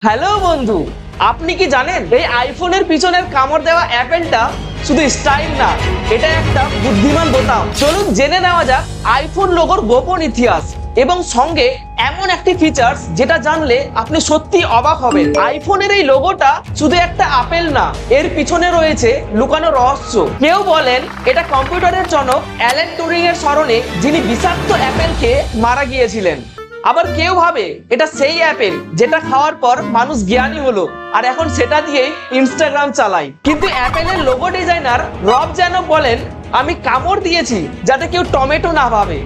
Hello বন্ধু, আপনি কি জানেন এই আইফোনের পিছনের কামড় দেওয়া অ্যাপেলটা শুধু স্টাইল না, এটা একটা বুদ্ধিমান বোতাম। চলুন জেনে নেওয়া যাক আইফোন লোগোর গোপন ইতিহাস এবং সঙ্গে এমন একটি ফিচার্স যেটা জানলে আপনি সত্যি অবাক হবেন। আইফোনের এই লোগোটা শুধু একটা আপেল না, এর পিছনে রয়েছে লুকানো রহস্য। কেউ বলেন এটা কম্পিউটারের জনক অ্যালেন টুরিং এর স্মরণে, যিনি বিষাক্ত অ্যাপেলকে মারা গিয়েছিলেন। আবার কেউ ভাবে এটা সেই অ্যাপেল যেটা খাওয়ার পর মানুষ জ্ঞানী হলো আর এখন সেটা দিয়েই ইনস্টাগ্রাম চালায়। কিন্তু অ্যাপেলের লোগো ডিজাইনার রব যেন বলেন, আমি কামড় দিয়েছি যাতে কেউ টমেটো না ভাবে।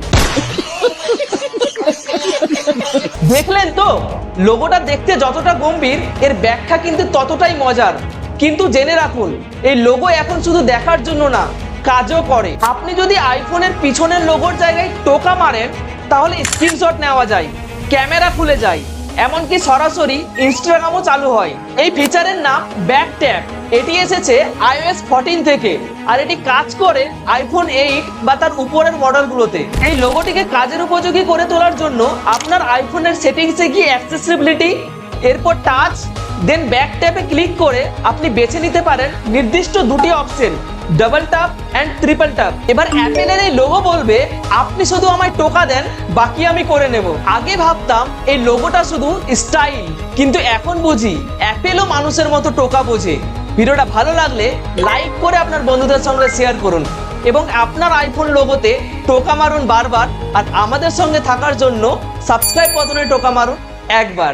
দেখলেন তো, লোগোটা দেখতে যতটা গম্ভীর, এর ব্যাখ্যা কিন্তু ততটাই মজার। কিন্তু জেনে রাখুন, এই লোগো এখন শুধু দেখার জন্য না, কাজও করে। আপনি যদি আইফোনের পিছনের লোগোর জায়গায় টোকা মারেন, তাহলে স্ক্রিনশট নেওয়া যায়, ক্যামেরা খুলে যায়, এমনকি সরাসরি ইনস্টাগ্রামও চালু হয়। এই ফিচারের নাম ব্যাক ট্যাপ। এটি এসেছে iOS 14 থেকে আর এটি কাজ করে আইফোন 8 বা তার উপরের মডেলগুলোতে। এই লোগোটিকে কাজের উপযোগী করে তোলার জন্য আপনার আইফোনের সেটিংসে গিয়ে অ্যাক্সেসিবিলিটি, এরপর টাচ, দেন ব্যাক ট্যাপে ক্লিক করে আপনি বেছে নিতে পারেন নির্দিষ্ট দুটি option, double tap and triple tap. এবার অ্যাপেলের এই লোগো বলবে, আপনি শুধু আমায় টোকা দেন, বাকি আমি করে নেব। আগে ভাবতাম এই লোগোটা শুধু স্টাইল, কিন্তু এখন বুঝি অ্যাপেলও মানুষের মতো টোকা বোঝে। ভিডিওটা ভালো লাগলে লাইক করে আপনার বন্ধুদের সঙ্গে শেয়ার করুন এবং আপনার আইফোন লোগোতে টোকা মারুন বারবার। আর আমাদের সঙ্গে থাকার জন্য সাবস্ক্রাইব বাটনে টোকা মারুন একবার।